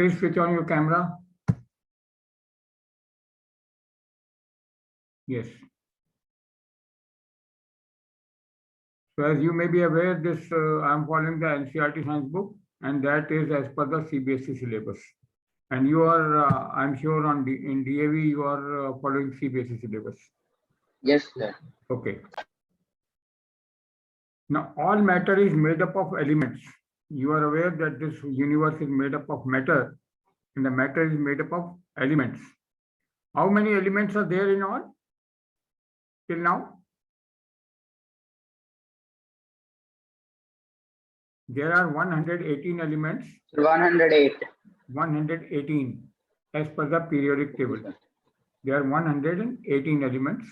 Please switch on your camera. Yes. So as you may be aware, this I am following the NCERT science book, and that is as per the CBSE syllabus. And you are, I'm sure, in DAV you are following CBSE syllabus. Yes, sir. Okay. Now all matter is made up of elements. You are aware that this universe is made up of matter, and the matter is made up of elements. How many elements are there in all till now? There are 118 elements. 108. 118 as per the periodic table. There are 118 elements.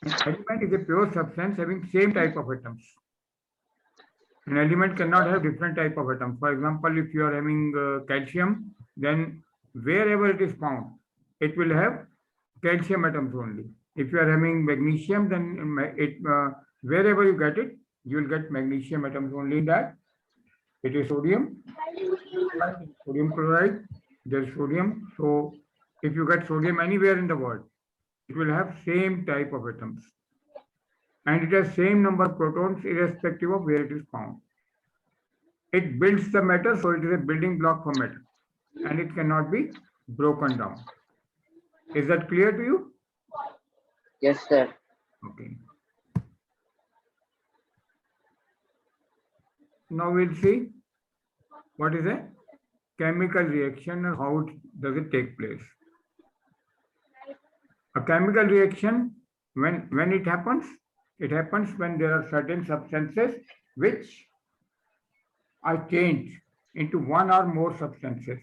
An element is a pure substance having same type of atoms. An element cannot have different type of atoms. For example, if you are having calcium, then wherever it is found, it will have calcium atoms only. If you are having magnesium, then wherever you get it, you will get magnesium atoms only in that. It is sodium, sodium chloride, there is sodium. So if you get sodium anywhere in the world, it will have same type of atoms. And it has same number of protons irrespective of where it is found. It builds the matter, so it is a building block for matter. And it cannot be broken down. Is that clear to you? Yes, sir. Okay. Now we'll see what is a chemical reaction and how does it take place. A chemical reaction, when it happens when there are certain substances which are changed into one or more substances.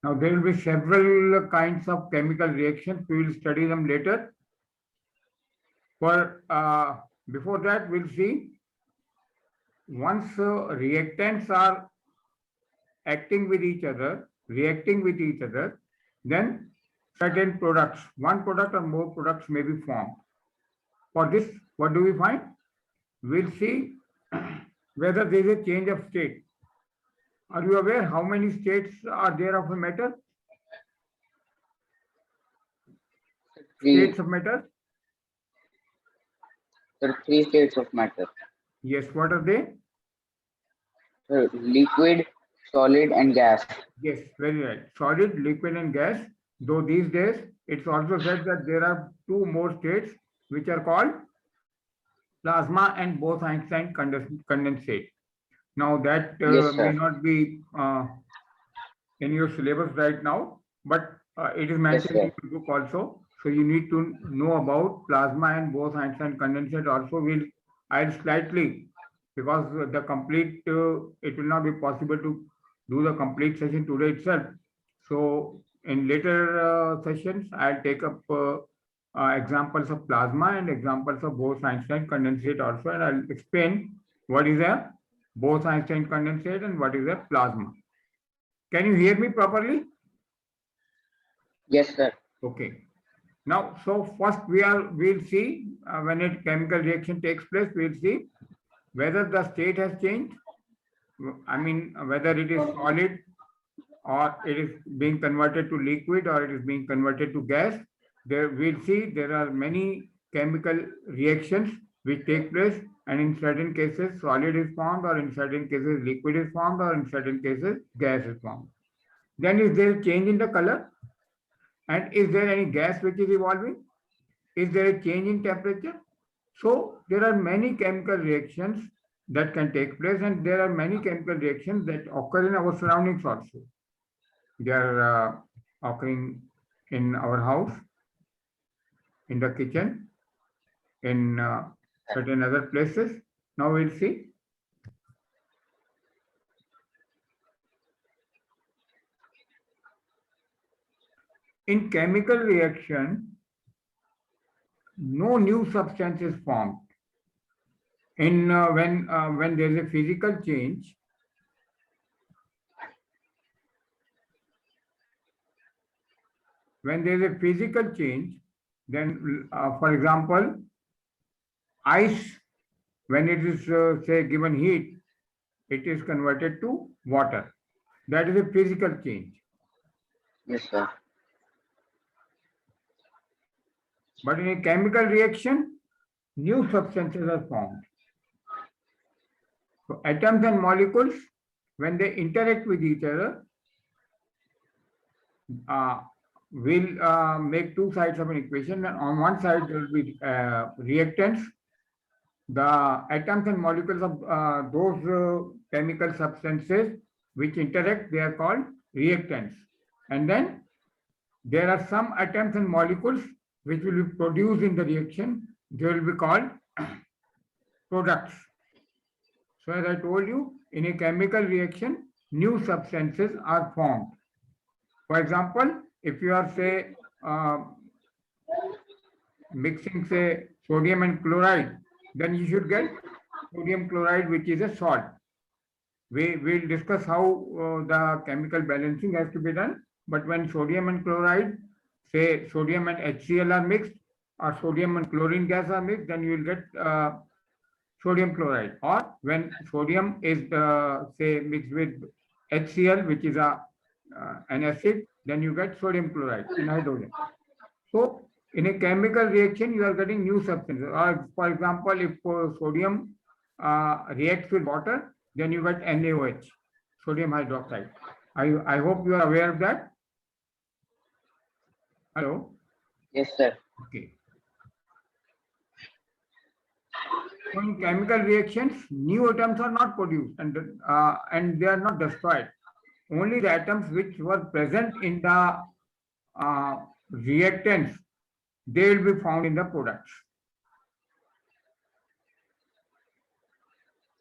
Now there will be several kinds of chemical reactions. We will study them later. Before that, we'll see once reactants are acting with each other, reacting with each other, then certain products, one product or more products may be formed. For this, what do we find? We'll see whether there is a change of state. Are you aware how many states are there of a matter? States of matter? There are 3 states of matter. Yes, what are they? Liquid, solid, and gas. Yes, very right. Solid, liquid, and gas. Though these days, it's also said that there are 2 more states which are called plasma and Bose-Einstein condensate. Now that Yes, may not be in your syllabus right now, but it is mentioned in your book also. So you need to know about plasma and Bose-Einstein condensate also. I'll slightly, because the complete, it will not be possible to do the complete session today itself. So in later sessions, I'll take up examples of plasma and examples of Bose-Einstein condensate also, and I'll explain what is a Bose-Einstein condensate and what is a plasma. Can you hear me properly? Yes, sir. Okay. Now, so first we'll see when a chemical reaction takes place, we'll see whether the state has changed. I mean, whether it is solid or it is being converted to liquid or it is being converted to gas. There we'll see there are many chemical reactions which take place, and in certain cases solid is formed, or in certain cases liquid is formed, or in certain cases gas is formed. Then is there a change in the color? And is there any gas which is evolving? Is there a change in temperature? So there are many chemical reactions that can take place, and there are many chemical reactions that occur in our surroundings also. They are occurring in our house, in the kitchen, in certain other places. Now we'll see. In chemical reaction, no new substance is formed. In when there is a physical change, then for example, ice, when it is say given heat, it is converted to water. That is a physical change. Yes, sir. But in a chemical reaction, new substances are formed. So atoms and molecules, when they interact with each other, will make two sides of an equation. And on one side, there will be reactants. The atoms and molecules of those chemical substances which interact, they are called reactants. And then there are some atoms and molecules which will be produced in the reaction. They will be called products. So as I told you, in a chemical reaction, new substances are formed. For example, if you are say mixing say sodium and chloride, then you should get sodium chloride, which is a salt. We will discuss how the chemical balancing has to be done. But when sodium and chloride, say sodium and HCl are mixed, or sodium and chlorine gas are mixed, then you will get sodium chloride. Or when sodium is say mixed with HCl, which is an acid, then you get sodium chloride and hydrogen. So in a chemical reaction, you are getting new substances. For example, if sodium reacts with water, then you get NaOH, sodium hydroxide. I hope you are aware of that. Hello? Yes, sir. Okay. So in chemical reactions, new atoms are not produced and they are not destroyed. Only the atoms which were present in the reactants, they will be found in the products.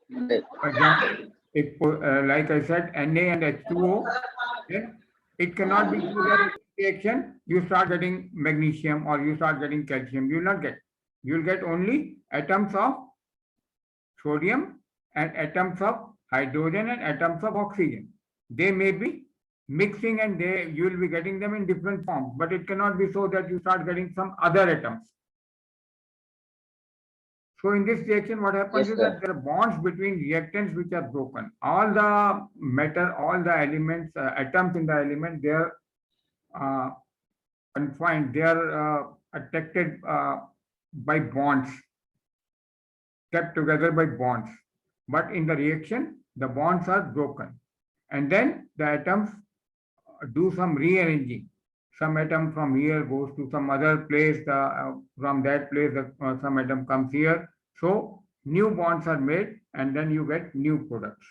For example, if like I said, Na and H2O, then it cannot be through that reaction you start getting magnesium or you start getting calcium. You will not get. You will get only atoms of sodium and atoms of hydrogen and atoms of oxygen. They may be mixing and you will be getting them in different forms, but it cannot be so that you start getting some other atoms. So in this reaction, what happens is that there are bonds between reactants which are broken. All the matter, all the elements, atoms in the element, they are confined, they are attracted by bonds, kept together by bonds. But in the reaction, the bonds are broken. And then the atoms do some rearranging. Some atom from here goes to some other place, from that place, some atom comes here. So new bonds are made and then you get new products.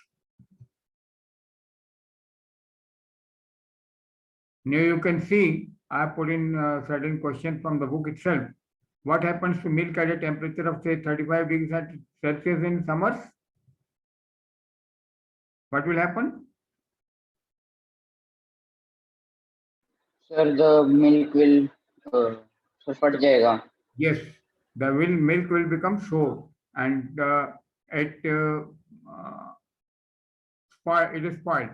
Now you can see, I have put in certain questions from the book itself. What happens to milk at a temperature of say 35 degrees Celsius in summers? What will happen? Sir, the milk will फट जाएगा. Yes, the milk will become sour and it is spoiled.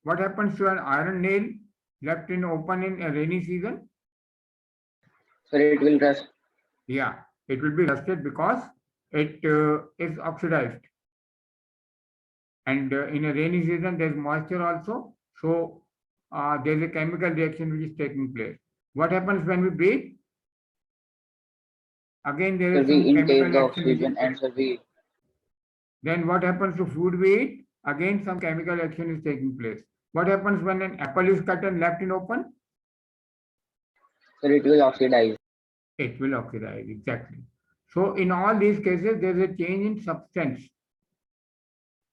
What happens to an iron nail left in open in a rainy season? Sir, it will rust. Yeah, it will be rusted because it is oxidized. And in a rainy season, there is moisture also. So there is a chemical reaction which is taking place. What happens when we breathe? Again, there is some chemical oxygen and then what happens to food we eat? Again, some chemical action is taking place. What happens when an apple is cut and left in open? Sir, it will oxidize. It will oxidize, exactly. So in all these cases, there is a change in substance.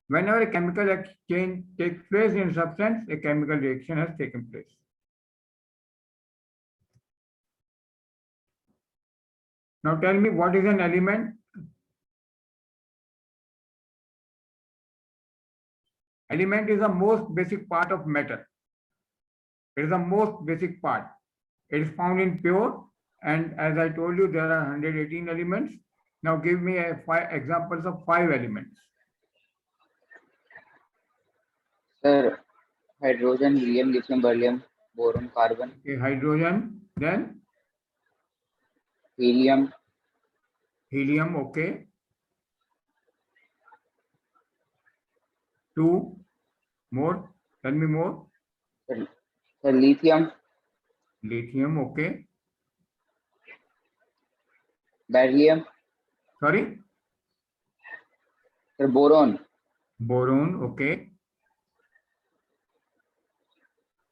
Whenever a chemical exchange takes place in substance, a chemical reaction has taken place. Now tell me, what is an element? Element is the most basic part of matter. It is the most basic part. It is found in pure, and as I told you, there are 118 elements. Now give me 5 examples of 5 elements. Sir, hydrogen, helium, lithium, beryllium, boron, carbon. Okay, hydrogen, then helium. Helium, okay. 2 more. Tell me more. Sir, lithium, Lithium, okay. beryllium, Sorry, sir, boron, boron, okay.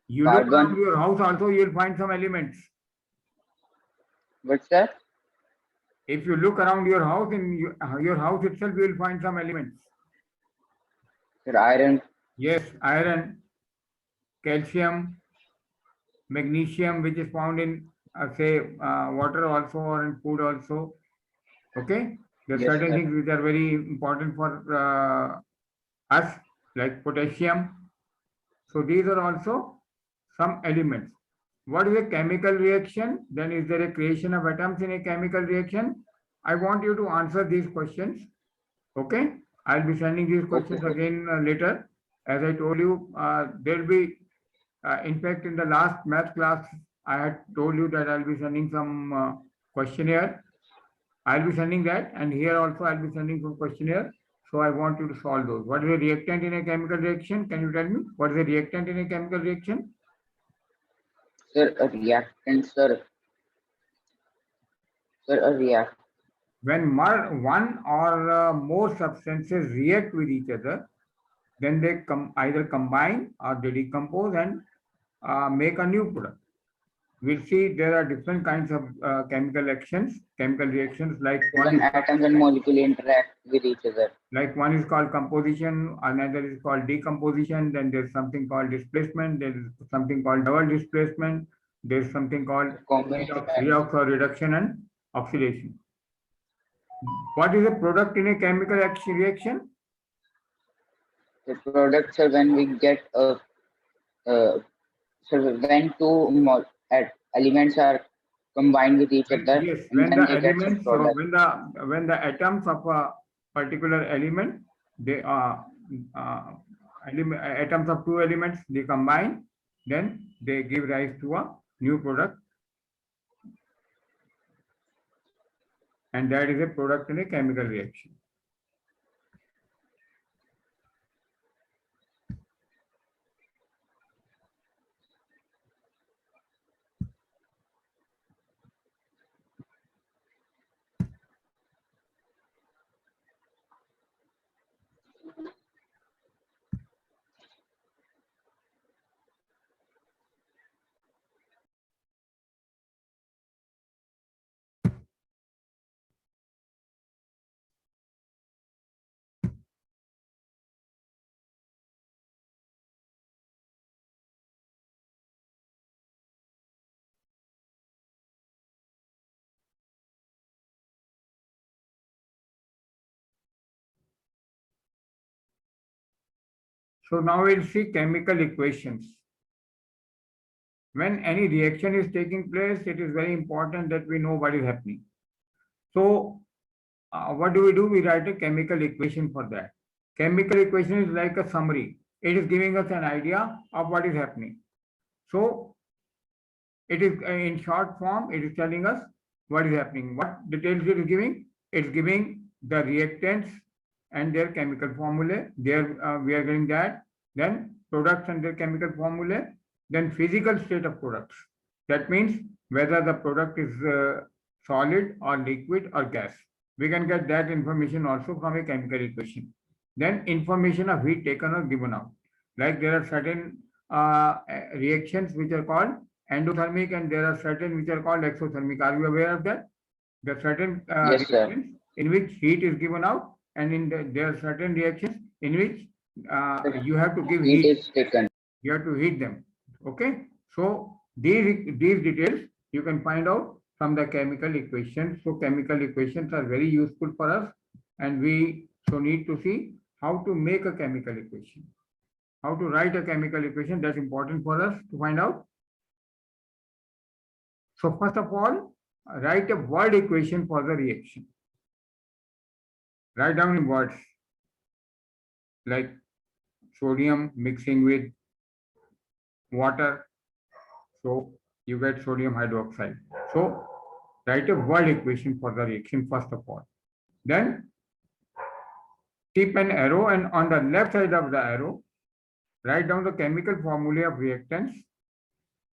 You look carbon. around your house also, you will find some elements. What's that? If you look around your house, in your house itself, you will find some elements. Sir, iron, Yes, iron, calcium, magnesium, which is found in, say, water also or in food also. Okay, there are yes, certain sir. things which are very important for us, like potassium. So these are also some elements. What is a chemical reaction? Then is there a creation of atoms in a chemical reaction? I want you to answer these questions. Okay, I'll be sending these questions Okay, sir. again later. As I told you, there'll be, in fact, in the last math class, I had told you that I'll be sending some questionnaire. I'll be sending that, and here also I'll be sending some questionnaire. So I want you to solve those. What is a reactant in a chemical reaction? Can you tell me what is a reactant in a chemical reaction? Sir, a reactant, sir. Sir, a react. When one or more substances react with each other, then they either combine or they decompose and make a new product. We'll see there are different kinds of chemical reactions like When atoms and molecules interact with each other. Like one is called composition, another is called decomposition, then there's something called displacement, there is something called double displacement, there's something called redox or reduction and oxidation. What is a product in a chemical reaction? The products are when we get a so when two elements are combined with each other, Yes, and when then the they get some elements, so product. when the atoms of a particular element, they are atoms of two elements, they combine, then they give rise to a new product, and that is a product in a chemical reaction. So now we'll see chemical equations. When any reaction is taking place, it is very important that we know what is happening. So what do? We write a chemical equation for that. Chemical equation is like a summary. It is giving us an idea of what is happening. So it is in short form, it is telling us what is happening. What details it is giving? It's giving the reactants and their chemical formulae. There we are getting that. Then products and their chemical formulae. Then physical state of products. That means whether the product is solid or liquid or gas. We can get that information also from a chemical equation. Then information of heat taken or given out. Like there are certain reactions which are called endothermic, and there are certain which are called exothermic. Are you aware of that? There are certain Yes, sir. reactions in which heat is given out, and there are certain reactions in which you have to give heat. Heat is taken. You have to heat them. Okay. So these details you can find out from the chemical equations. So chemical equations are very useful for us, and we so need to see how to make a chemical equation. How to write a chemical equation, that's important for us to find out. So first of all, write a word equation for the reaction. Write down in words like sodium mixing with water. So you get sodium hydroxide. So write a word equation for the reaction first of all. Then keep an arrow, and on the left side of the arrow, write down the chemical formulae of reactants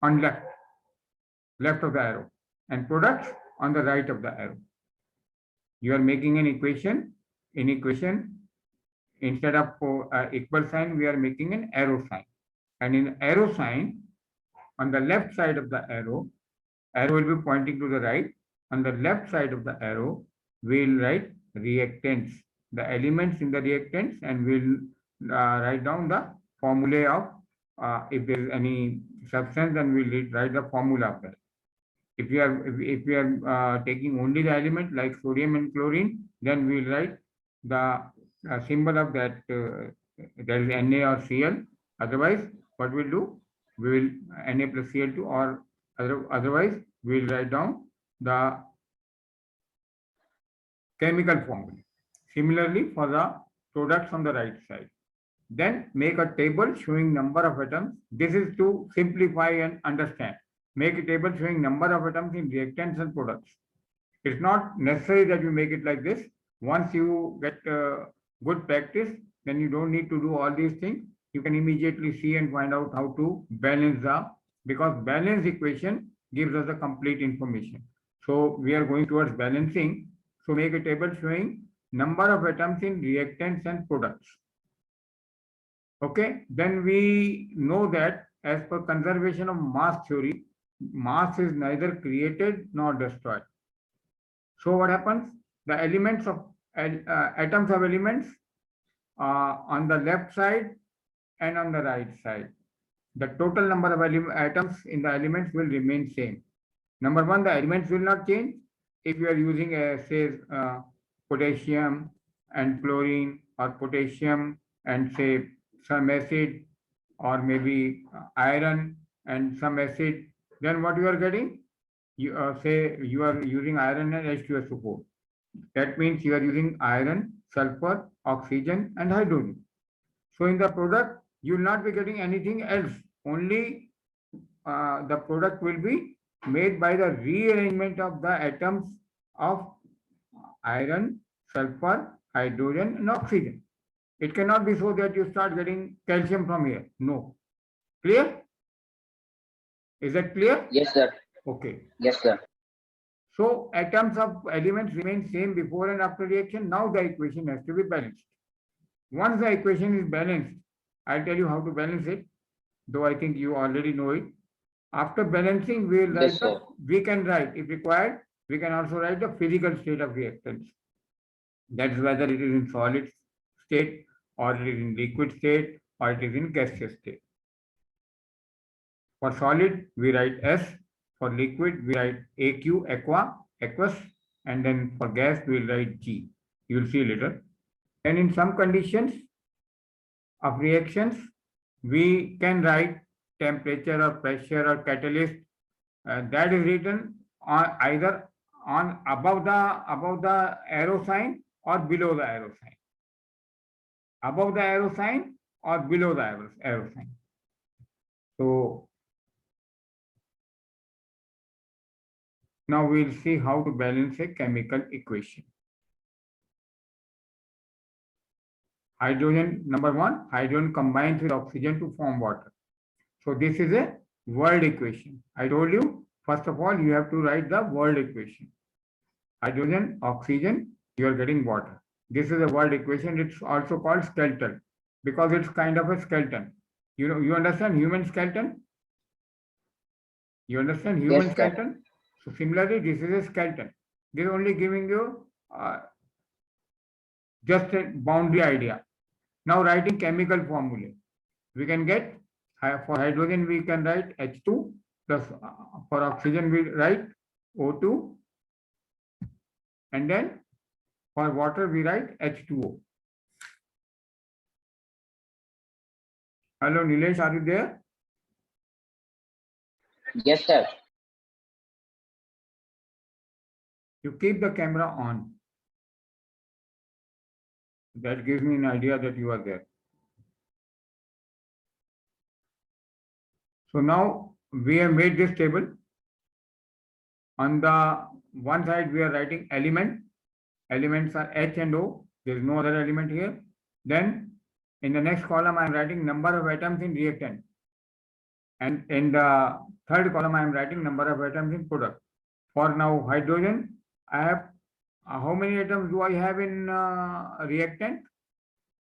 on left of the arrow, and products on the right of the arrow. You are making an equation. In equation, instead of equal sign, we are making an arrow sign. And in arrow sign, on the left side of the arrow will be pointing to the right. On the left side of the arrow, we'll write reactants, the elements in the reactants, and we'll write down the formulae of if there is any substance, then we'll write the formula of that. If we are taking only the element like sodium and chlorine, then we'll write the symbol of that that is Na or Cl. Otherwise, what we'll do, we will Na plus Cl2, or otherwise we'll write down the chemical formula. Similarly, for the products on the right side. Then make a table showing number of atoms. This is to simplify and understand. Make a table showing number of atoms in reactants and products. It's not necessary that you make it like this. Once you get good practice, then you don't need to do all these things. You can immediately see and find out how to balance because balance equation gives us the complete information. So we are going towards balancing. So make a table showing number of atoms in reactants and products. Okay, then we know that as per conservation of mass theory, mass is neither created nor destroyed. So what happens? The elements of atoms of elements on the left side and on the right side. The total number of atoms in the elements will remain same. Number one, the elements will not change. If you are using say potassium and chlorine, or potassium and say some acid, or maybe iron and some acid, then what you are getting? You say you are using iron and H2SO4. That means you are using iron, sulfur, oxygen, and hydrogen. So in the product, you will not be getting anything else. Only the product will be made by the rearrangement of the atoms of iron, sulfur, hydrogen, and oxygen. It cannot be so that you start getting calcium from here. No. Clear? Is that clear? Yes, sir. Okay. Yes, sir. So atoms of elements remain same before and after reaction. Now the equation has to be balanced. Once the equation is balanced, I'll tell you how to balance it, though I think you already know it. After balancing, we will write we can write, if required, we can also write the physical state of reactants. That is whether it is in solid state, or it is in liquid state, or it is in gaseous state. For solid, we write S. For liquid, we write AQ, aqua, aqueous, and then for gas, we will write G. You will see later. And in some conditions of reactions, we can write temperature or pressure or catalyst. That is written on either on above the arrow sign or below the arrow sign. Above the arrow sign or below the arrow sign. So now we'll see how to balance a chemical equation. Hydrogen, number one, hydrogen combines with oxygen to form water. So this is a world equation. I told you, first of all, you have to write the world equation. Hydrogen, oxygen, you are getting water. This is a world equation. It's also called skeleton because it's kind of a skeleton. You know, you understand human skeleton? You understand human skeleton? So similarly, this is a skeleton. This is only giving you just a boundary idea. Now writing chemical formula. We can get, for hydrogen we can write H2 plus for oxygen we write O2, and then for water we write H2O. Hello Nilesh, are you there? Yes, sir. You keep the camera on. That gives me an idea that you are there. So now we have made this table. On the one side, we are writing element. Elements are H and O. There is no other element here. Then In the next column, I am writing number of atoms in reactant. And in the third column, I am writing number of atoms in product. For now, hydrogen, I have how many atoms do I have in reactant?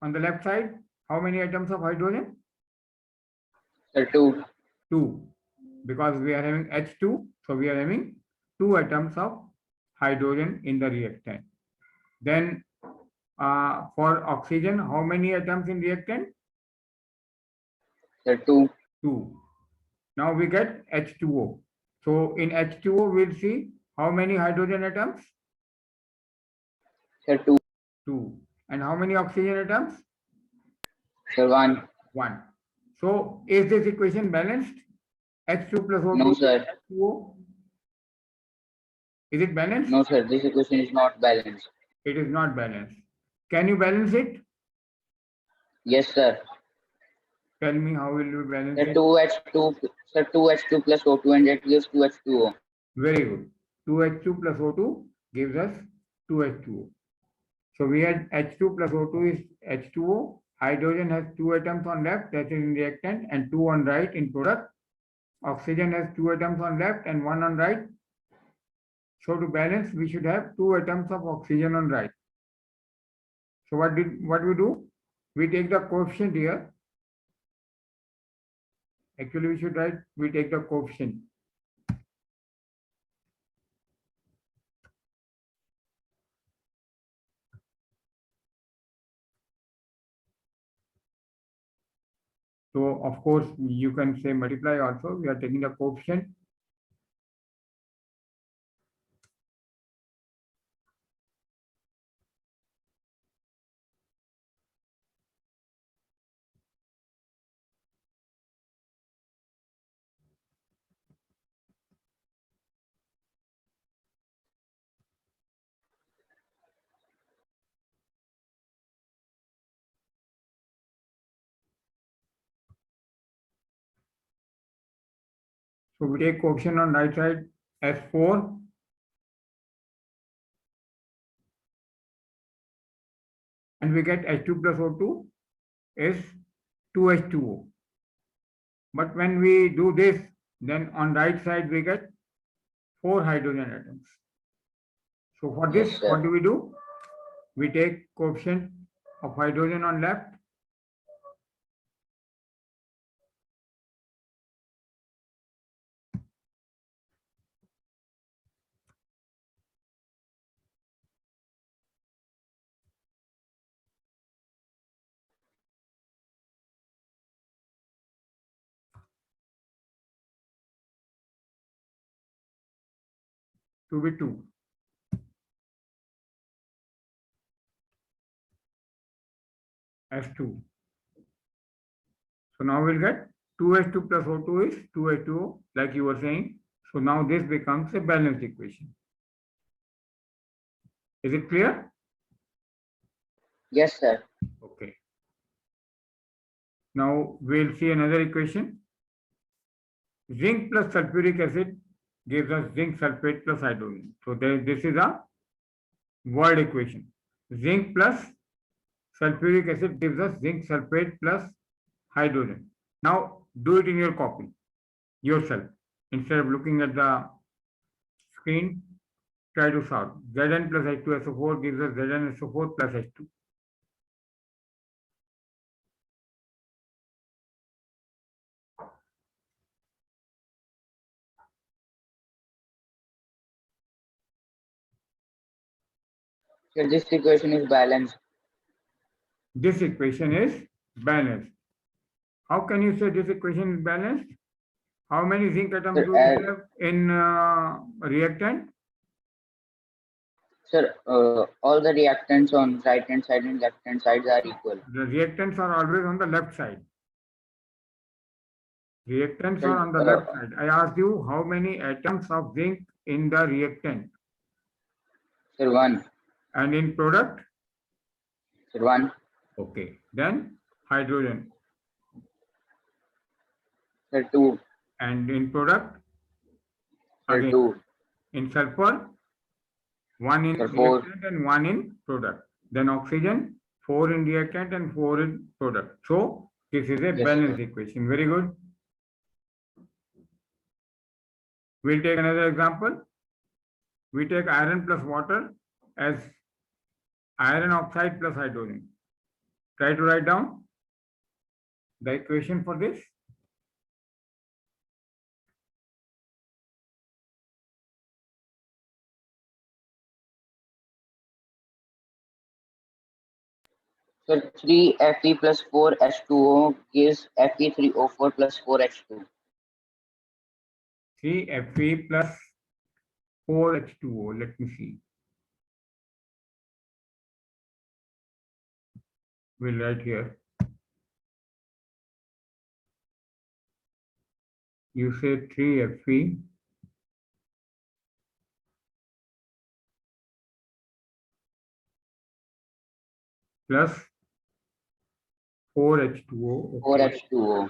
On the left side, how many atoms of hydrogen? Sir, 2. 2. Because we are having H2, so we are having 2 atoms of hydrogen in the reactant. Then for oxygen, how many atoms in reactant? Sir, 2. 2. Now we get H2O. So in H2O, we'll see how many hydrogen atoms? Sir, 2. 2. And how many oxygen atoms? Sir, 1. 1. So is this equation balanced? H2 plus O2 No, sir. H2O. Is it balanced? No, sir. This equation is not balanced. It is not balanced. Can you balance it? Yes, sir. Tell me how will you balance Sir, it? 2H2. Sir, 2H2 plus O2 and that gives 2H2O. Very good. 2H2 plus O2 gives us 2H2O. So we had H2 plus O2 is H2O. Hydrogen has 2 atoms on left, that is in reactant, and 2 on right in product. Oxygen has 2 atoms on left and 1 on right. So to balance, we should have 2 atoms of oxygen on right. So what we do? We take the coefficient here. Actually, we should write, we take the coefficient. So of course, you can say multiply also. We are taking the coefficient. So we take coefficient on right side as 4. And we get H2 plus O2 is 2H2O. But when we do this, then on right side we get 4 hydrogen atoms. So for this, Yes, sir. what do? We take coefficient of hydrogen on left. To be 2. S2. So now we'll get 2H2 plus O2 is 2H2O, like you were saying. So now this becomes a balanced equation. Is it clear? Yes, sir. Okay. Now we'll see another equation. Zinc plus sulfuric acid gives us zinc sulfate plus hydrogen. So this is a word equation. Zinc plus sulfuric acid gives us zinc sulfate plus hydrogen. Now do it in your copy yourself. Instead of looking at the screen, try to solve. Zn plus H2SO4 gives us ZnSO4 plus H2. Sir, this equation is balanced. This equation is balanced. How can you say this equation is balanced? How many zinc atoms Sir, do we have in reactant? Sir, all the reactants on right hand side and left hand sides are equal. The reactants are always on the left side. Reactants Sir, are on the left side. I asked you how many atoms of zinc in the reactant. Sir, 1. And in product? Sir, 1. Okay. Then hydrogen. Sir, 2. And in product? Sir, Again. 2. In sulfur? 1 in Sir, 4. reactant and 1 in product. Then oxygen? 4 in reactant and 4 in product. So this is a Yes, balanced sir. equation. Very good. We'll take another example. We take iron plus water as iron oxide plus hydrogen. Try to write down the equation for this. So 3Fe plus 4H2O gives Fe3O4 plus 4H2. 3Fe plus 4H2O. Let me see. We'll write here. You say 3Fe plus 4H2O. Okay. 4H2O.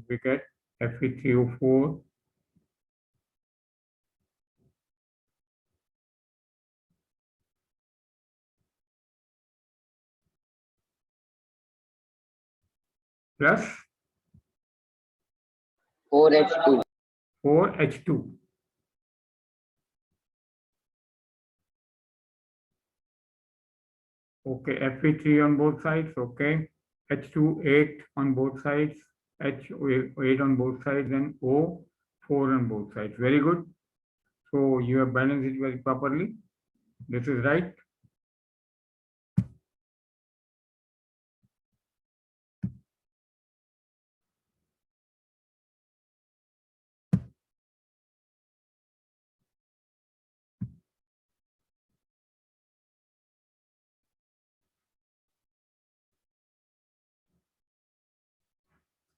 We get Fe3O4 plus 4H2. 4H2. Okay, Fe3 on both sides. Okay, H2 8 on both sides, H 8 on both sides, and O 4 on both sides. Very good. So you have balanced it very properly. This is right.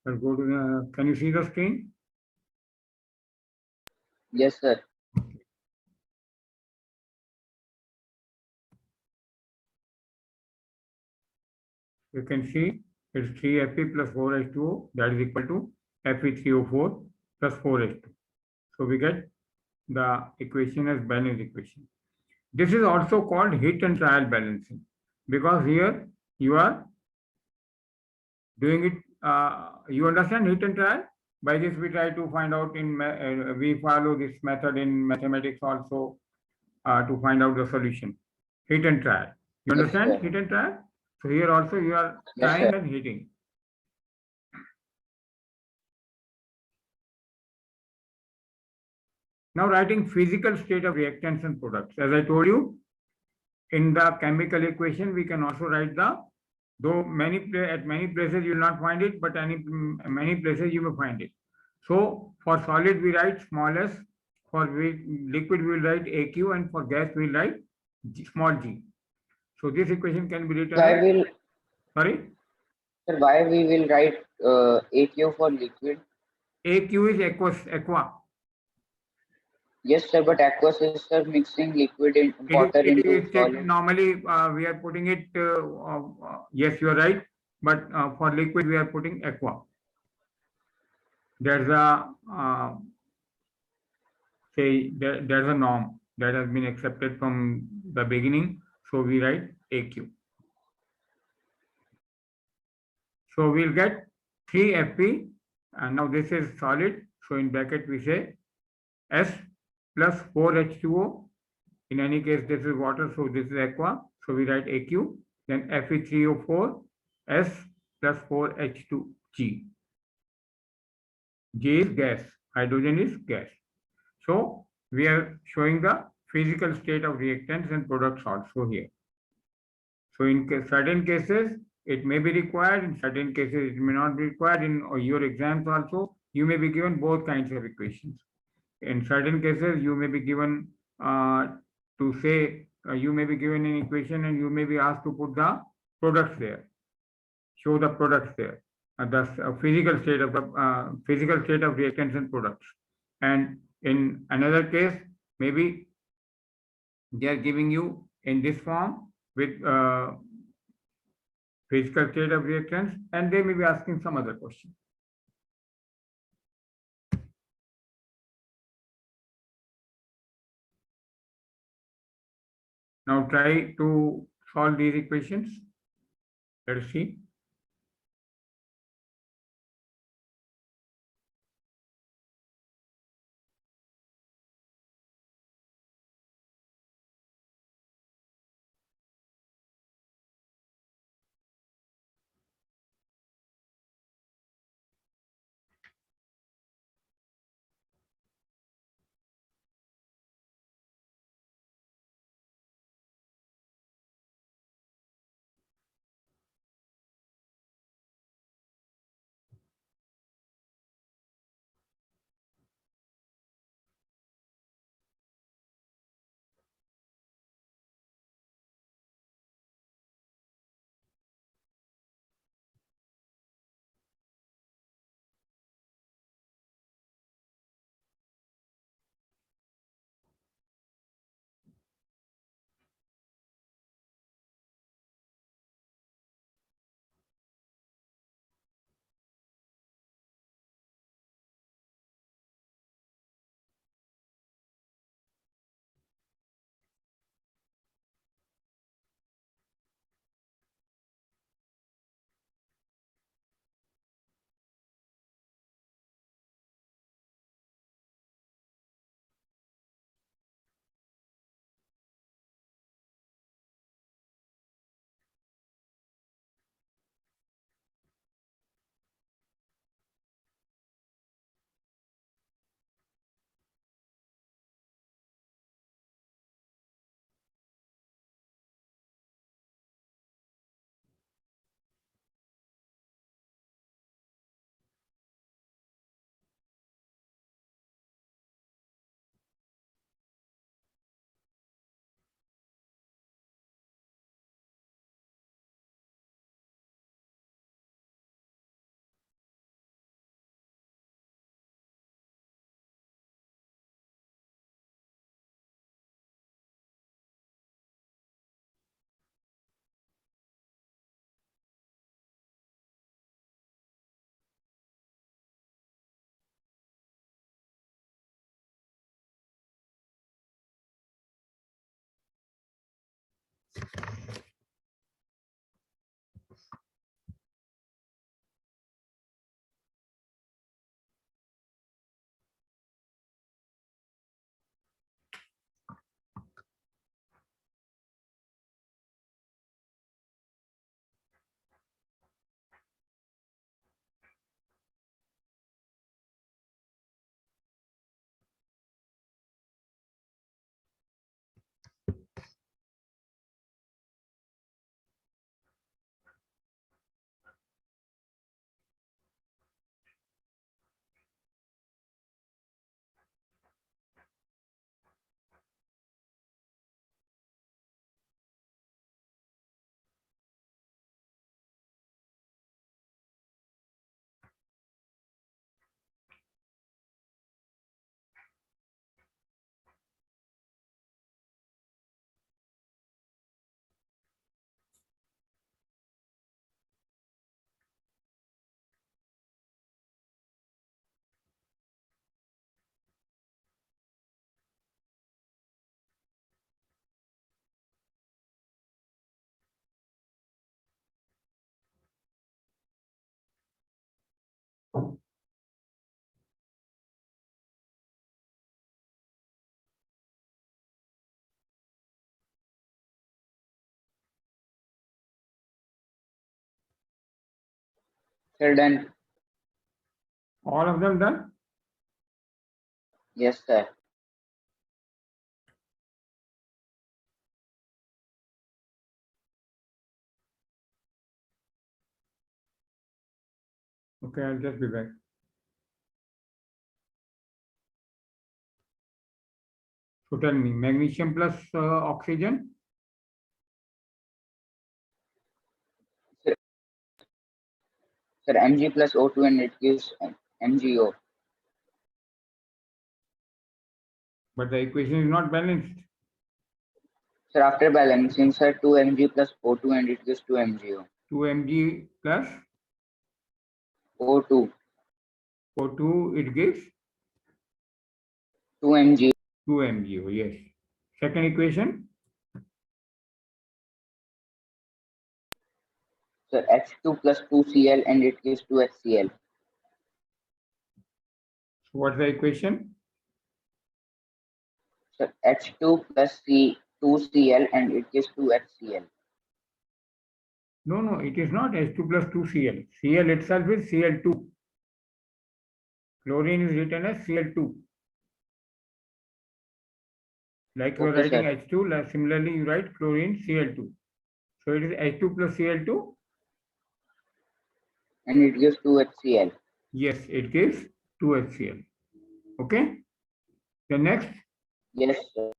I'll go to the. Can you see the screen? Yes, sir. You can see it's 3Fe plus 4H2O, that is equal to Fe3O4 plus 4H2. So we get the equation as balanced equation. This is also called heat and trial balancing, because here you are doing it. You understand heat and trial? By this we try to find out we follow this method in mathematics also to find out the solution. Heat and trial. You Yes, understand sir. heat and trial? So here also you are Yes, trying sir. and heating. Now writing physical state of reactants and products. As I told you, in the chemical equation, we can also write though at many places you will not find it, but many places you may find it. So for solid, we write small s. For liquid, we will write AQ, and for gas, we will write small g. So this equation can be written as, sorry? Sir, why we will write AQ for liquid? AQ is aqua. Yes, sir, but aqueous is, sir, mixing liquid in water into solid. Normally, we are putting it, yes, you are right, but for liquid, we are putting aqua. There's a, there's a norm that has been accepted from the beginning, so we write AQ. So we'll get 3Fe, and now this is solid, so in bracket we say S plus 4H2O. In any case, this is water, so this is aqua. So we write AQ, then Fe3O4, S plus 4H2G. G is gas, hydrogen is gas. So we are showing the physical state of reactants and products also here. So in certain cases, it may be required, in certain cases, it may not be required. In your exams also, you may be given both kinds of equations. In certain cases, you may be given to say, you may be given an equation and you may be asked to put the products there, show the products there, the physical state of reactants and products. And in another case, maybe they are giving you in this form with physical state of reactants, and they may be asking some other question. Now try to solve these equations. Let's see. Sir, done. All of them done? Yes, sir. Okay, I'll just be back. So tell me, magnesium plus oxygen? Sir, Mg plus O2 and it gives MgO. But the equation is not balanced. Sir, after balancing, sir, 2 Mg plus O2 and it gives 2 MgO. 2 mg plus O2, O2, it gives 2 Mg. 2 mgo. Yes. Second equation. Sir, H2 plus 2Cl and it gives 2 HCl. So what's the equation? Sir, H2 plus 2Cl and it gives 2 HCl. No, it is not H2 plus 2Cl. Cl itself is Cl2. Chlorine is written as Cl2. Like you are Okay, writing sir. H2, similarly you write chlorine Cl2. So it is H2 plus Cl2. And it gives 2 HCl. Yes, it gives 2 HCl. Okay. The next, Yes, sir.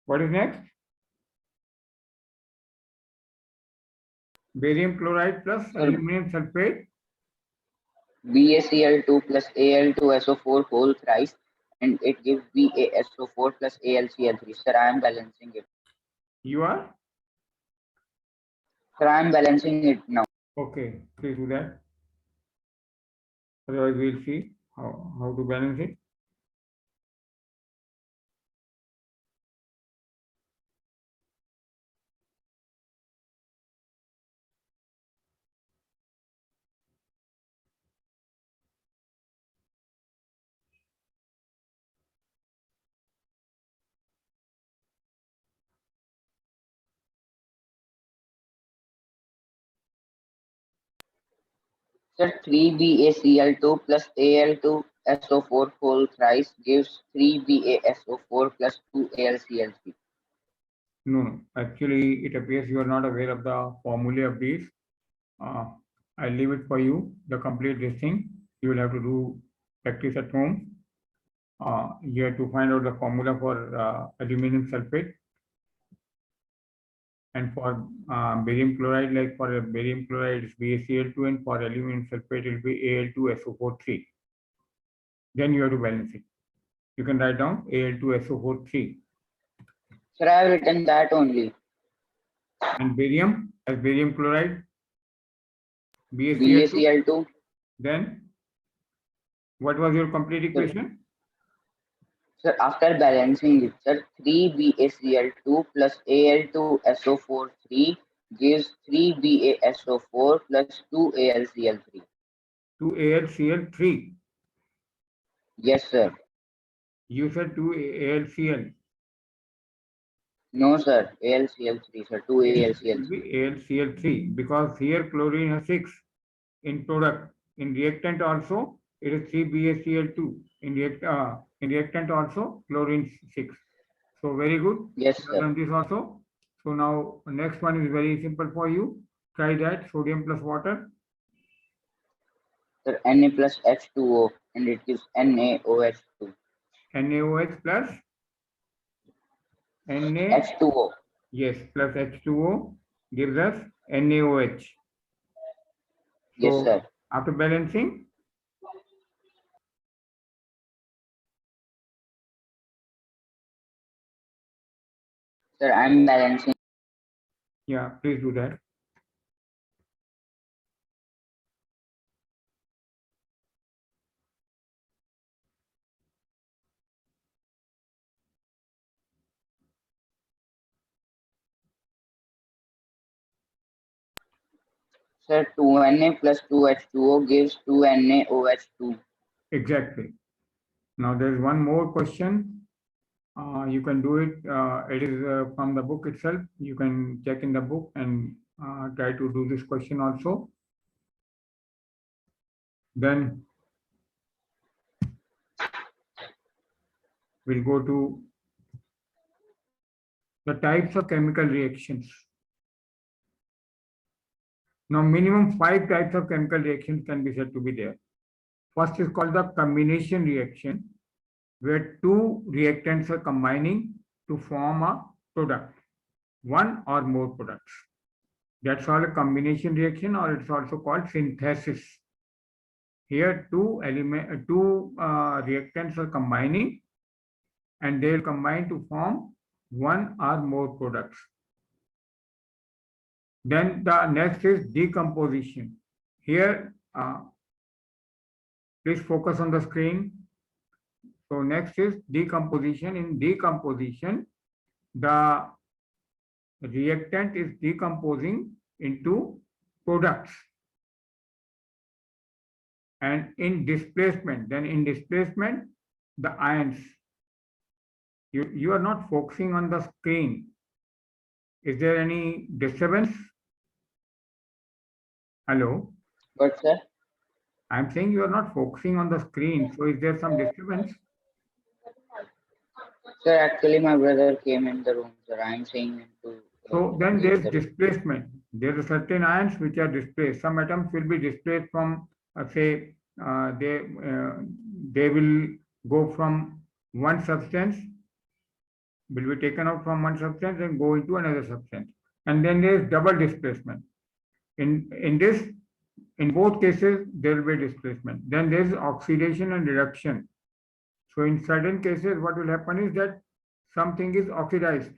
what is next? Barium chloride plus Sir, aluminum sulfate. BaCl2 plus Al2SO4 whole thrice and it gives BaSO4 plus AlCl3. Sir, I am balancing it. You are? Sir, I am balancing it now. Okay, please do that. Otherwise, we'll see how to balance it. Sir, 3BaCl2 plus Al2SO4 whole thrice gives 3BaSO4 plus 2AlCl3. No. Actually, it appears you are not aware of the formula of these. I'll leave it for you, the complete listing. You will have to do practice at home. You have to find out the formula for aluminum sulfate. And for barium chloride, like for barium chloride, it's BaCl2, and for aluminum sulfate, it will be Al2SO4 3. Then you have to balance it. You can write down Al2SO4 3. Sir, I have written that only. And barium, as barium chloride, BaCl2. BaCl2. Then what was your complete equation? Sir, after balancing it, sir, 3BaCl2 plus Al2SO4 3 gives 3BaSO4 plus 2AlCl3. 2AlCl3. Yes, sir. You said 2AlCl. No, sir. AlCl3, sir. 2AlCl3. AlCl3, because here chlorine has 6 in product. In reactant also, it is 3BaCl2. In reactant also, chlorine 6. So very good. Yes, You have done sir. this also. So now next one is very simple for you. Try that, sodium plus water. Sir, Na plus H2O and it gives NaOH2. NaOH plus Na. H2O. Yes, plus H2O gives us NaOH. Yes, So sir. after balancing, Sir, I'm balancing. yeah, please do that. Sir, 2Na plus 2H2O gives 2NaOH2. Exactly. Now there's one more question. You can do it. It is from the book itself. You can check in the book and try to do this question also. Then we'll go to the types of chemical reactions. Now minimum 5 types of chemical reactions can be said to be there. First is called the combination reaction, where 2 reactants are combining to form a product, 1 or more products. That's called a combination reaction, or it's also called synthesis. Here 2 reactants are combining and they will combine to form one or more products. Then the next is decomposition. Here, please focus on the screen. So next is decomposition. In decomposition, the reactant is decomposing into products. And in displacement, the ions. You are not focusing on the screen. Is there any disturbance? Hello? What, sir? I'm saying you are not focusing on the screen. So is there some disturbance? Sir, actually, my brother came in the room, sir. I'm saying into. So then there's displacement. There are certain ions which are displaced. Some atoms will be displaced from, say, they will go from one substance, will be taken out from one substance and go into another substance. And then there is double displacement. In both cases, there will be displacement. Then there is oxidation and reduction. So in certain cases, what will happen is that something is oxidized.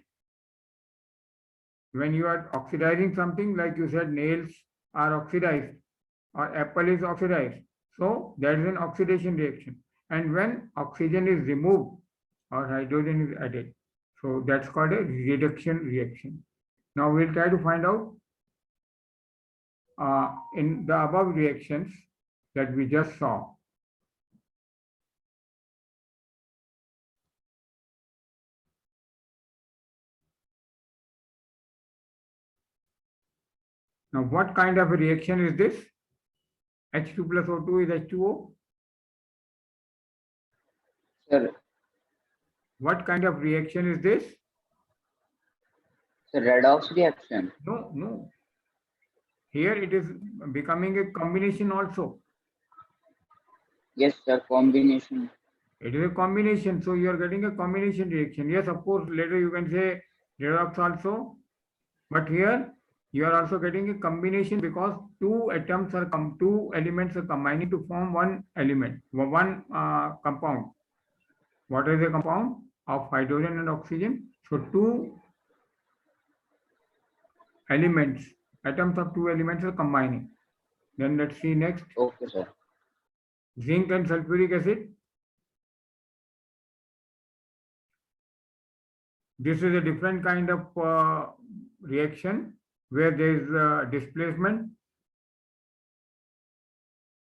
When you are oxidizing something, like you said, nails are oxidized or apple is oxidized. So that is an oxidation reaction. And when oxygen is removed or hydrogen is added, so that's called a reduction reaction. Now we'll try to find out in the above reactions that we just saw. Now, what kind of a reaction is this? H2 plus O2 is H2O. Sir, What kind of reaction is this? sir, redox reaction. No. Here it is becoming a combination also. Yes, sir, combination. It is a combination. So you are getting a combination reaction. Yes, of course, later you can say redox also. But here you are also getting a combination because two elements are combining to form one element, one compound. What is the compound of hydrogen and oxygen? So two elements, atoms of two elements are combining. Then let's see next. Okay, sir. Zinc and sulfuric acid. This is a different kind of reaction where there is displacement.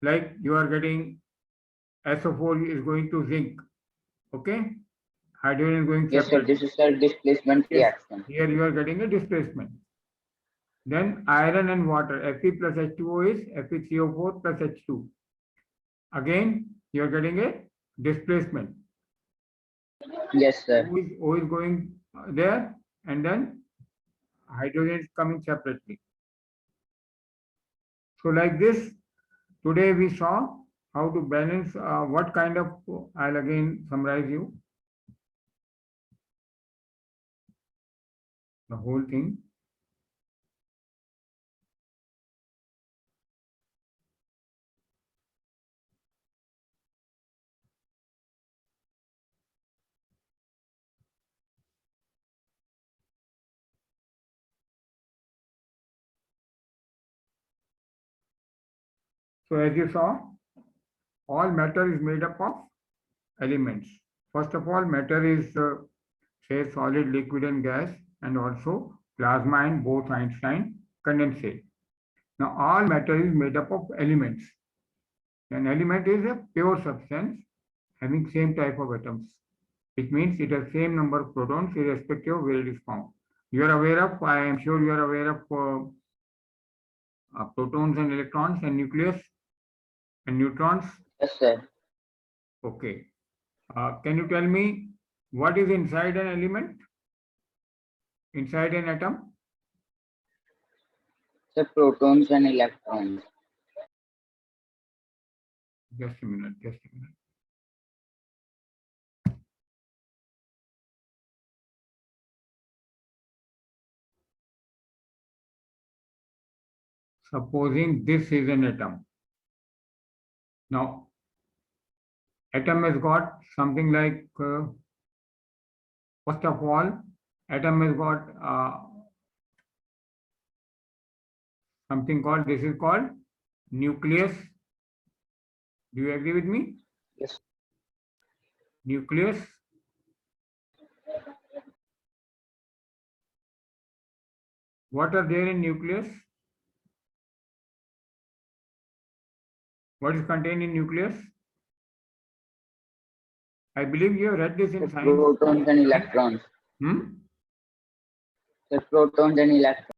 Like you are getting SO4 is going to zinc. Okay. Hydrogen is going Yes, sir, this is a displacement reaction. Here you are getting a displacement. Then iron and water, Fe plus H2O is Fe3O4 plus H2. Again, you are getting a displacement. Yes, sir. O is going there, and then hydrogen is coming separately. So like this, today we saw how to balance what kind of, I'll again summarize you the whole thing. So as you saw, all matter is made up of elements. First of all, matter is say solid, liquid and gas, and also plasma and both Einstein condensate. Now all matter is made up of elements. An element is a pure substance having same type of atoms, which means it has same number of protons irrespective of where it is found. You are aware of, I am sure you are aware of protons and electrons and nucleus and neutrons. Yes, sir. Okay. Can you tell me what is inside an element? Inside an atom? Sir, protons and electrons. Just a minute. Supposing this is an atom. Now, atom has got something like First of all, atom has got something called, this is called nucleus. Do you agree with me? Yes. Nucleus. What are there in nucleus? What is contained in nucleus? I believe you have read this in The science. protons and electrons. The protons and electrons.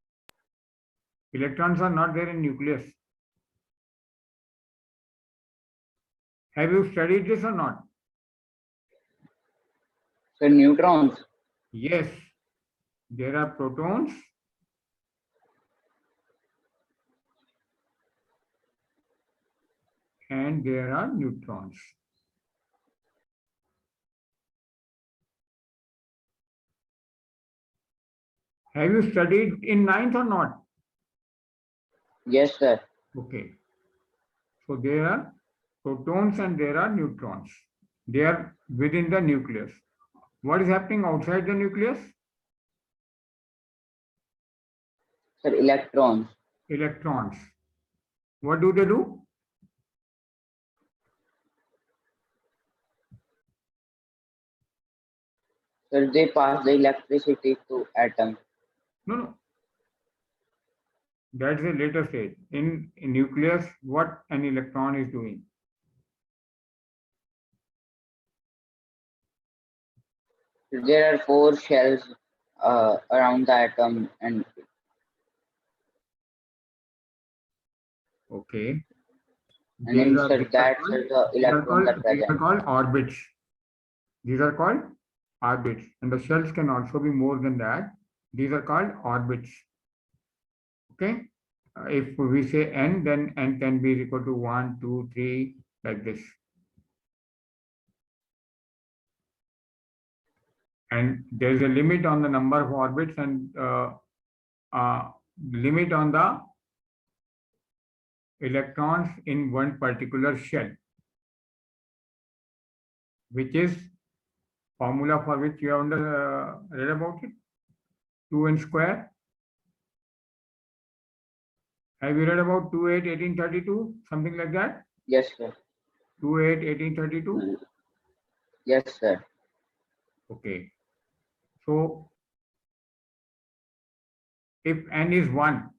Electrons are not there in nucleus. Have you studied this or not? So neutrons. Yes, there are protons and there are neutrons. Have you studied in ninth or not? Yes, sir. Okay. So there are protons and there are neutrons. They are within the nucleus. What is happening outside the nucleus? Sir, electrons. Electrons. What do they do? Sir, they pass the electricity to atom. No. That's a later stage. In nucleus, what an electron is doing? There are 4 shells around the atom, and Okay. inside that, sir, the electrons are These are present. called orbits. These are called orbits. And the shells can also be more than that. These are called orbits. Okay. If we say n, then n can be equal to 1, 2, 3, like this. And there is a limit on the number of orbits and limit on the electrons in one particular shell, which is formula for which you have read about it, 2n square. Have you read about 281832, something like that? Yes, sir. 281832. Yes, sir. Okay. So if n is 1,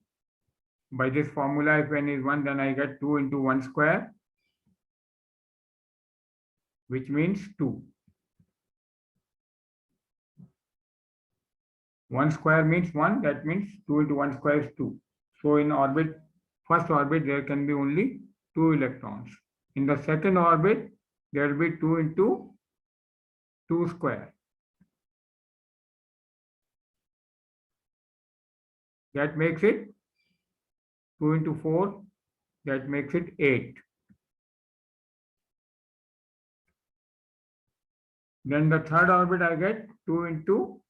by this formula, if n is 1, then I get 2 into 1 square, which means 2. 1 square means 1, that means 2 into 1 square is 2. So in orbit, first orbit, there can be only 2 electrons. In the second orbit, there will be 2 into 2 square. That makes it 2 into 4, that makes it 8. Then the third orbit I get 2 into,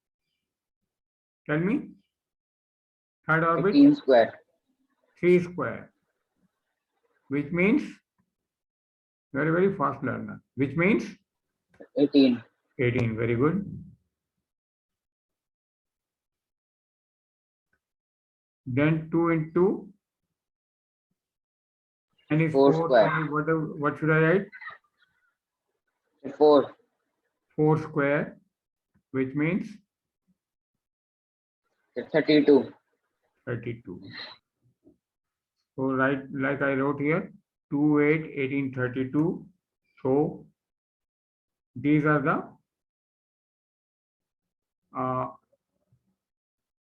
tell me, third orbit 18 square. 3 square, which means, very fast learner, which means 18. 18, very good. Then 2 into, and is 4 4 square. what should I write? 4. 4 square, which means 32. 32. So right, like I wrote here, 2, 8, 18, 32. So these are the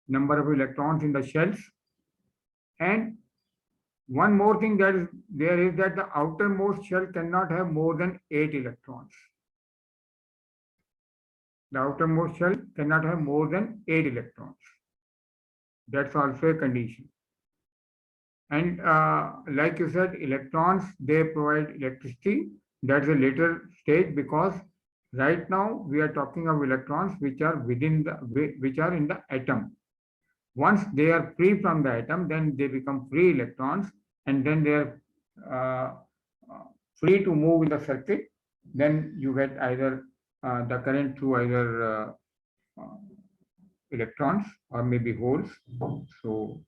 number of electrons in the shells. And one more thing that is there is that the outermost shell cannot have more than 8 electrons. The outermost shell cannot have more than 8 electrons. That's also a condition. And like you said, electrons, they provide electricity. That's a later stage, because right now we are talking of electrons which are within the, which are in the atom. Once they are free from the atom, then they become free electrons, and then they are free to move in the circuit. Then you get either the current through either electrons or maybe holes. So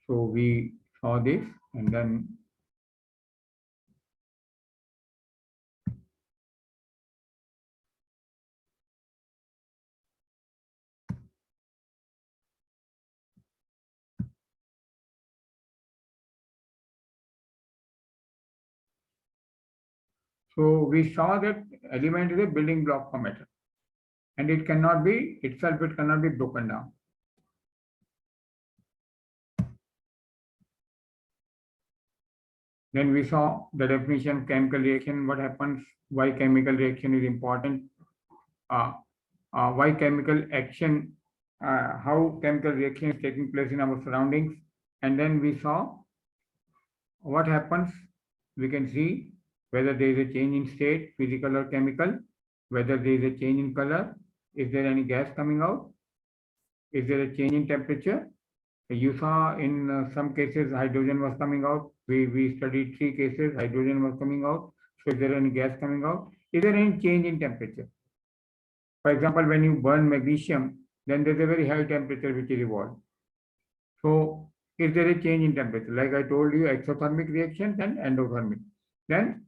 we saw this, and then we saw that element is a building block for matter, and it cannot be itself, it cannot be broken down. Then we saw the definition of chemical reaction, what happens, why chemical reaction is important, why chemical action, how chemical reaction is taking place in our surroundings. And then we saw what happens. We can see whether there is a change in state, physical or chemical, whether there is a change in color, is there any gas coming out, is there a change in temperature. You saw in some cases hydrogen was coming out. We studied 3 cases, hydrogen was coming out. So is there any gas coming out? Is there any change in temperature? For example, when you burn magnesium, then there's a very high temperature which is evolved. So is there a change in temperature? Like I told you, exothermic reactions and endothermic. Then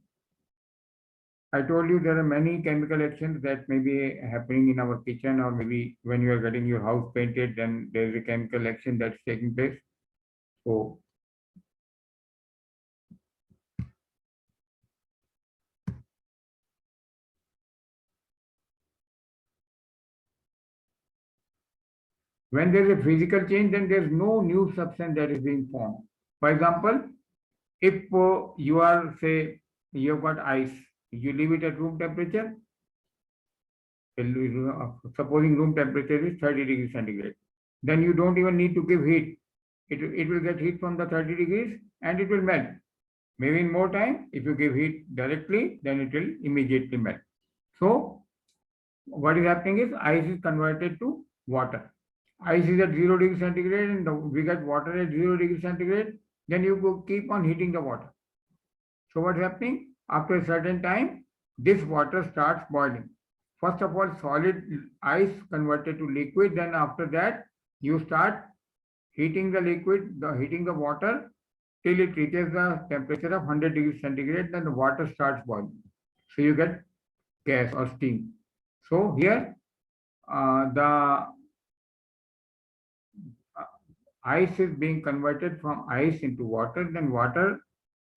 I told you there are many chemical actions that may be happening in our kitchen, or maybe when you are getting your house painted, then there is a chemical action that's taking place. So when there is a physical change, then there is no new substance that is being formed. For example, if you are, say, you've got ice, you leave it at room temperature. Supposing room temperature is 30 degrees centigrade, then you don't even need to give heat. It will get heat from the 30 degrees and it will melt. Maybe in more time, if you give heat directly, then it will immediately melt. So what is happening is ice is converted to water. Ice is at 0 degrees centigrade and we get water at 0 degrees centigrade, then you keep on heating the water. So what's happening? After a certain time, this water starts boiling. First of all, solid ice converted to liquid. Then after that, you start heating the liquid, heating the water till it reaches the temperature of 100 degrees centigrade. Then the water starts boiling. So you get gas or steam. So here, the ice is being converted from ice into water. Then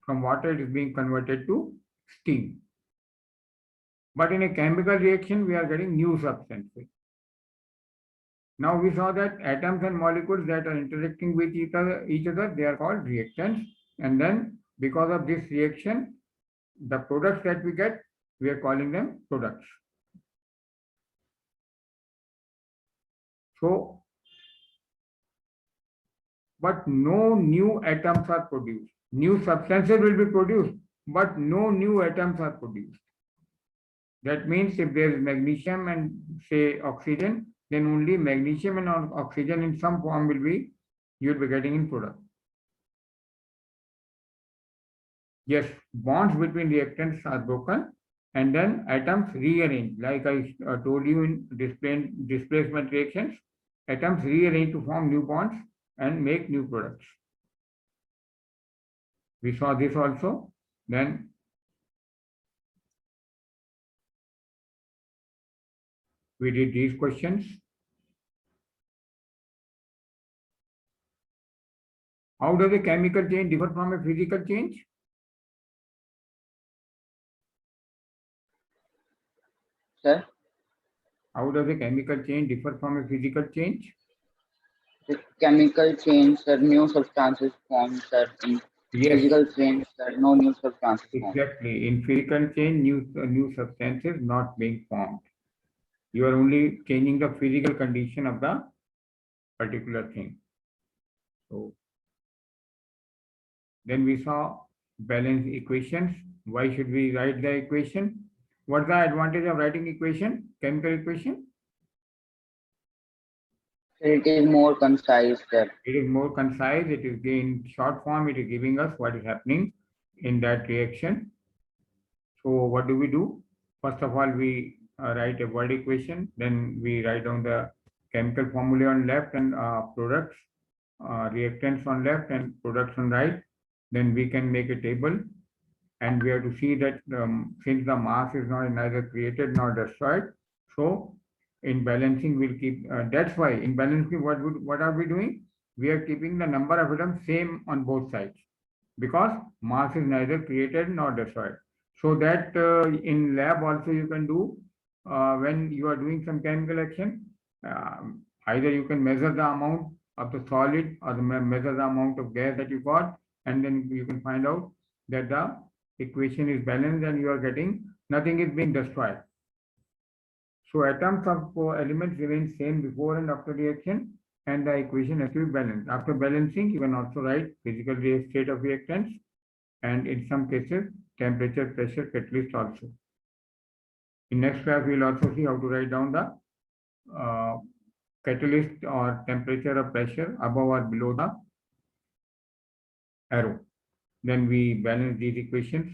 from water it is being converted to steam. But in a chemical reaction, we are getting new substances. Now we saw that atoms and molecules that are interacting with each other, they are called reactants. And then because of this reaction, the products that we get, we are calling them products. So, but no new atoms are produced. New substances will be produced, but no new atoms are produced. That means if there is magnesium and say oxygen, then only magnesium and oxygen in some form you will be getting in product. Yes, bonds between reactants are broken and then atoms rearrange. Like I told you in displacement reactions, atoms rearrange to form new bonds and make new products. We saw this also. Then we did these questions. How does a chemical change differ from a physical change? Sir? How does a chemical change differ from a physical change? The chemical change, sir, new substances formed, sir. In physical change, sir, no new substances formed. Exactly. In physical change, new substances not being formed. You are only changing the physical condition of the particular thing. So then we saw balance equations. Why should we write the equation? What's the advantage of writing equation, chemical equation? It is more concise, sir. It is more concise. It is in short form. It is giving us what is happening in that reaction. So what do? First of all, we write a word equation, then we write down the chemical formula on left and products, reactants on left and products on right. Then we can make a table, and we have to see that since the mass is not neither created nor destroyed, so in balancing we'll keep. That's why in balancing, what are we doing? We are keeping the number of atoms same on both sides, because mass is neither created nor destroyed. So that in lab also you can do when you are doing some chemical action. Either you can measure the amount of the solid or measure the amount of gas that you got, and then you can find out that the equation is balanced and you are getting nothing is being destroyed. So atoms of elements remain same before and after reaction, and the equation has to be balanced. After balancing, you can also write physical state of reactants, and in some cases, temperature, pressure, catalyst also. In next class, we will also see how to write down the catalyst or temperature or pressure above or below the arrow. Then we balance these equations.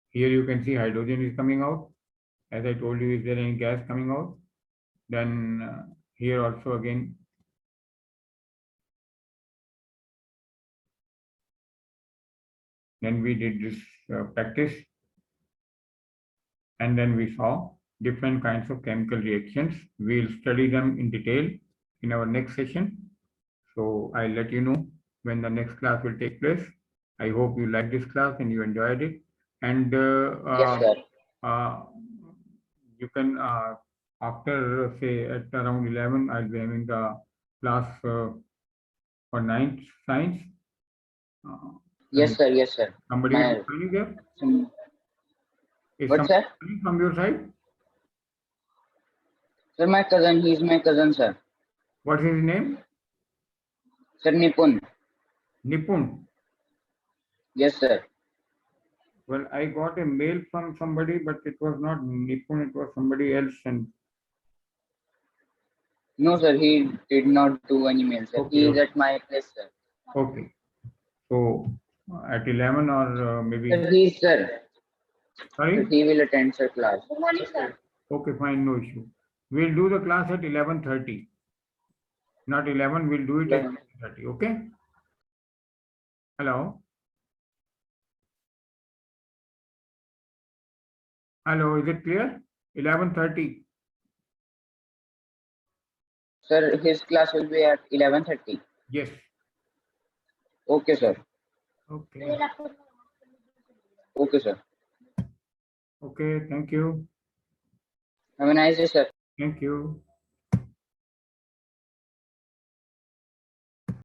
Here you can see hydrogen is coming out. As I told you, is there any gas coming out? Then here also again, then we did this practice, and then we saw different kinds of chemical reactions. We'll study them in detail in our next session. So I'll let you know when the next class will take place. I hope you liked this class and you enjoyed it. And Yes, sir. you can, after say at around 11, I'll be having the class for 9th science. Yes, sir. Yes, sir. Somebody My- is joining there? Is What, somebody sir? joining from your side? Sir, my cousin. He's my cousin, sir. What's his name? Sir, Nipun. Nipun. Yes, sir. Well, I got a mail from somebody, but it was not Nipun, it was somebody else. And No, sir. He did not do any mail, sir. Okay, He is okay. at my place, sir. Okay. So at 11 or maybe, Sir, he's sir. sorry? He will attend sir class. Okay, fine, no issue. We'll do the class at 11:30. Not 11, we'll do it at 11:30, okay? Hello? Hello, is it clear? 11:30. Sir, his class will be at 11:30. Yes. Okay, sir. Okay. Okay, sir. Okay, thank you. Have a nice day, sir. Thank you.